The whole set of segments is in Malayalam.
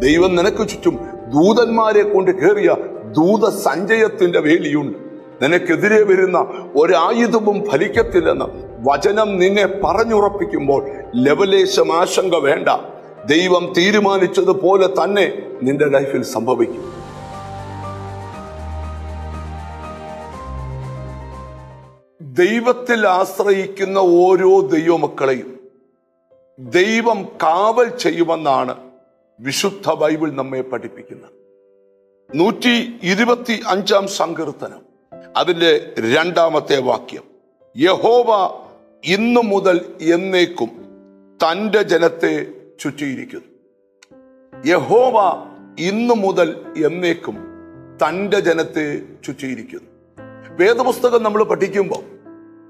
ദൈവം നിനക്ക് ചുറ്റും ദൂതന്മാരെ കൊണ്ട് കയറിയ ദൂത സഞ്ചയത്തിന്റെ വേലിയുണ്ട്. നിനക്കെതിരെ വരുന്ന ഒരായുധവും ഫലിക്കത്തില്ലെന്ന് വചനം നിന്നെ പറഞ്ഞുറപ്പിക്കുമ്പോൾ ലവലേശം ആശങ്ക വേണ്ട. ദൈവം തീരുമാനിച്ചതുപോലെ തന്നെ നിന്റെ ലൈഫിൽ സംഭവിക്കും. ദൈവത്തിൽ ആശ്രയിക്കുന്ന ഓരോ ദൈവമക്കളെയും ദൈവം കാവൽ ചെയ്യുമെന്നാണ് വിശുദ്ധ ബൈബിൾ നമ്മെ പഠിപ്പിക്കുന്നത്. 125 സങ്കീർത്തനം അതിന്റെ 2-ാമത്തെ വാക്യം, യഹോവ ഇന്നു മുതൽ എന്നേക്കും തൻ്റെ ജനത്തെ ചുറ്റിയിരിക്കുന്നു. യഹോവ ഇന്നു മുതൽ എന്നേക്കും തൻ്റെ ജനത്തെ ചുറ്റിയിരിക്കുന്നു. വേദപുസ്തകം നമ്മൾ പഠിക്കുമ്പോൾ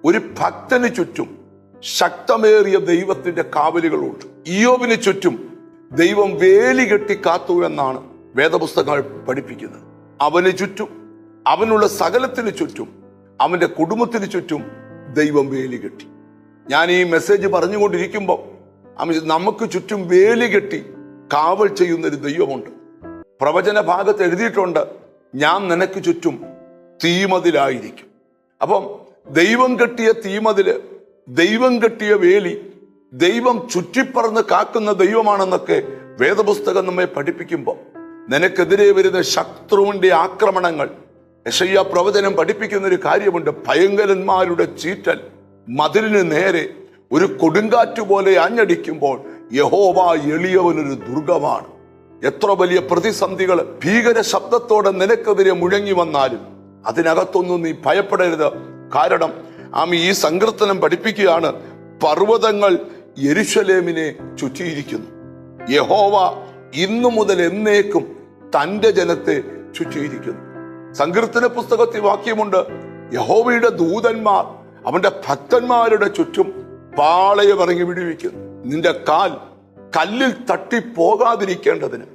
ഒരു ഭക്തന് ചുറ്റും ശക്തമേറിയ ദൈവത്തിന്റെ കാവലുകളുണ്ട്. ഇയ്യോബിന് ചുറ്റും ദൈവം വേലി കെട്ടി കാത്തു എന്നാണ് വേദപുസ്തകങ്ങൾ പഠിപ്പിക്കുന്നത്. അവന് ചുറ്റും, അവനുള്ള സകലത്തിന് ചുറ്റും, അവന്റെ കുടുംബത്തിന് ചുറ്റും ദൈവം വേലി കെട്ടി. ഞാൻ ഈ മെസ്സേജ് പറഞ്ഞുകൊണ്ടിരിക്കുമ്പോൾ നമുക്ക് ചുറ്റും വേലി കെട്ടി കാവൽ ചെയ്യുന്നൊരു ദൈവമുണ്ട്. പ്രവചന ഭാഗത്ത് എഴുതിയിട്ടുണ്ട്, ഞാൻ നിനക്ക് ചുറ്റും തീമതിലായിരിക്കും. അപ്പം ദൈവം കെട്ടിയ തീമതില്, ദൈവം കെട്ടിയ വേലി, ദൈവം ചുറ്റിപ്പറന്ന് കാക്കുന്ന ദൈവമാണെന്നൊക്കെ വേദപുസ്തകം നമ്മെ പഠിപ്പിക്കുമ്പോൾ നിനക്കെതിരെ വരുന്ന ശത്രുവിന്റെ ആക്രമണങ്ങൾ, യെശയ്യാ പ്രവചനം പഠിപ്പിക്കുന്ന ഒരു കാര്യമുണ്ട്. ഭയങ്കരന്മാരുടെ ചീറ്റൽ മതിലിന് നേരെ ഒരു കൊടുങ്കാറ്റ് പോലെ ആഞ്ഞടിക്കുമ്പോൾ യഹോവ എളിയവനൊരു ദുർഗമാണ്. എത്ര വലിയ പ്രതിസന്ധികൾ ഭീകര ശബ്ദത്തോടെ നിനക്കെതിരെ മുഴങ്ങി വന്നാലും അതിനകത്തൊന്നും നീ ഭയപ്പെടരുത്. കാരണം ഈ സങ്കീർത്തനം പഠിപ്പിക്കുകയാണ്, പർവ്വതങ്ങൾ യെരൂശലേമിനെ ചുറ്റിയിരിക്കുന്നു. യഹോവ ഇന്നു മുതൽ എന്നേക്കും തൻ്റെ ജനത്തെ ചുറ്റിയിരിക്കുന്നു. സങ്കീർത്തന പുസ്തകത്തിൽ വാക്യമുണ്ട്, യഹോവയുടെ ദൂതന്മാർ അവന്റെ ഭക്തന്മാരുടെ ചുറ്റും പാളയമിറങ്ങി വിടുവിക്കുന്നു. നിന്റെ കാൽ കല്ലിൽ തട്ടിപ്പോകാതിരിക്കേണ്ടതിന്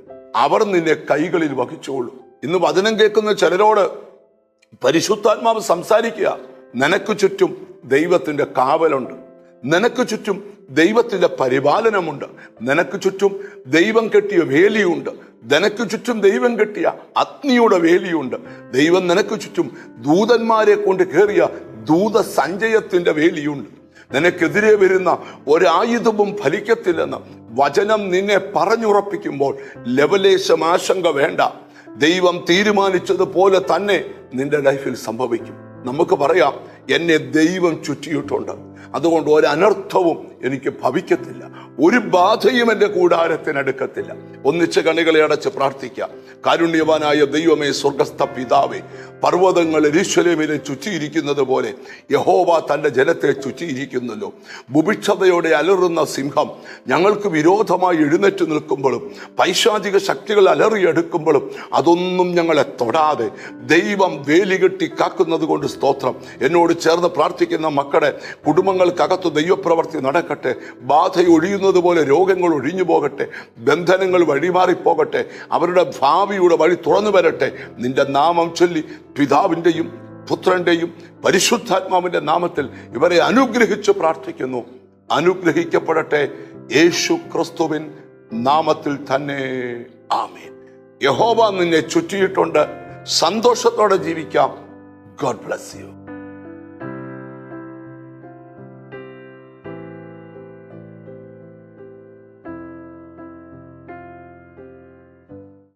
അവർ നിന്നെ കൈകളിൽ വഹിച്ചോളൂ. ഇന്ന് വചനം കേൾക്കുന്ന ചിലരോട് പരിശുദ്ധാത്മാവ് സംസാരിക്കുക, നിനക്ക് ചുറ്റും ദൈവത്തിന്റെ കാവലുണ്ട്, നിനക്ക് ചുറ്റും ദൈവത്തിന്റെ പരിപാലനമുണ്ട്, നിനക്ക് ചുറ്റും ദൈവം കെട്ടിയ വേലിയുണ്ട്, നിനക്ക് ചുറ്റും ദൈവം കെട്ടിയ അഗ്നിയുടെ വേലിയുണ്ട്. ദൈവം നിനക്ക് ചുറ്റും ദൂതന്മാരെ കൊണ്ട് കയറിയ ദൂത സഞ്ചയത്തിന്റെ വേലിയുണ്ട്. നിനക്കെതിരെ വരുന്ന ഒരായുധവും ഫലിക്കത്തില്ലെന്ന് വചനം നിന്നെ പറഞ്ഞുറപ്പിക്കുമ്പോൾ ലവലേശം ആശങ്ക വേണ്ട. ദൈവം തീരുമാനിച്ചതുപോലെ തന്നെ നിന്റെ ലൈഫിൽ സംഭവിക്കും. നമുക്ക് പറയാം, എന്നെ ദൈവം ചുറ്റിയിട്ടുണ്ട്, അതുകൊണ്ട് ഒരനർത്ഥവും എനിക്ക് ഭവിക്കത്തില്ല, ഒരു ബാധയും എൻ്റെ കൂടാരത്തിനടുക്കത്തില്ല. ഒന്നിച്ച് കണ്ണുകളെ അടച്ച് പ്രാർത്ഥിക്കാം. കാരുണ്യവാനായ ദൈവമേ, സ്വർഗസ്ഥ പിതാവേ, പർവ്വതങ്ങൾ യെരൂശലേമിനെ ചുറ്റിയിരിക്കുന്നത് പോലെ യഹോവ തൻ്റെ ജനത്തെ ചുറ്റിയിരിക്കുന്നല്ലോ. ഭുഭിക്ഷതയോടെ അലറുന്ന സിംഹം ഞങ്ങൾക്ക് വിരോധമായി എഴുന്നേറ്റ് നിൽക്കുമ്പോഴും പൈശാചിക ശക്തികൾ അലറിയെടുക്കുമ്പോഴും അതൊന്നും ഞങ്ങളെ തൊടാതെ ദൈവം വേലികെട്ടി കാക്കുന്നത് കൊണ്ട് സ്തോത്രം. എന്നോട് ചേർന്ന് പ്രാർത്ഥിക്കുന്ന മക്കളുടെ കുടുംബങ്ങൾക്കകത്ത് ദൈവപ്രവർത്തി നടക്കട്ടെ. ബാധ ഒഴിയുന്നത് പോലെ രോഗങ്ങൾ ഒഴിഞ്ഞു പോകട്ടെ, ബന്ധനങ്ങൾ വഴിമാറിപ്പോകട്ടെ, അവരുടെ ഭാവിയുടെ വഴി തുറന്നു വരട്ടെ. നിന്റെ നാമം ചൊല്ലി പിതാവിൻ്റെയും പുത്രന്റെയും പരിശുദ്ധാത്മാവിന്റെ നാമത്തിൽ ഇവരെ അനുഗ്രഹിച്ച് പ്രാർത്ഥിക്കുന്നു. അനുഗ്രഹിക്കപ്പെടട്ടെ യേശു ക്രിസ്തുവിൻ നാമത്തിൽ തന്നെ, ആമേൻ. യഹോവ നിന്നെ ചുറ്റിയിട്ടുണ്ട്. സന്തോഷത്തോടെ ജീവിക്കാം. God bless you.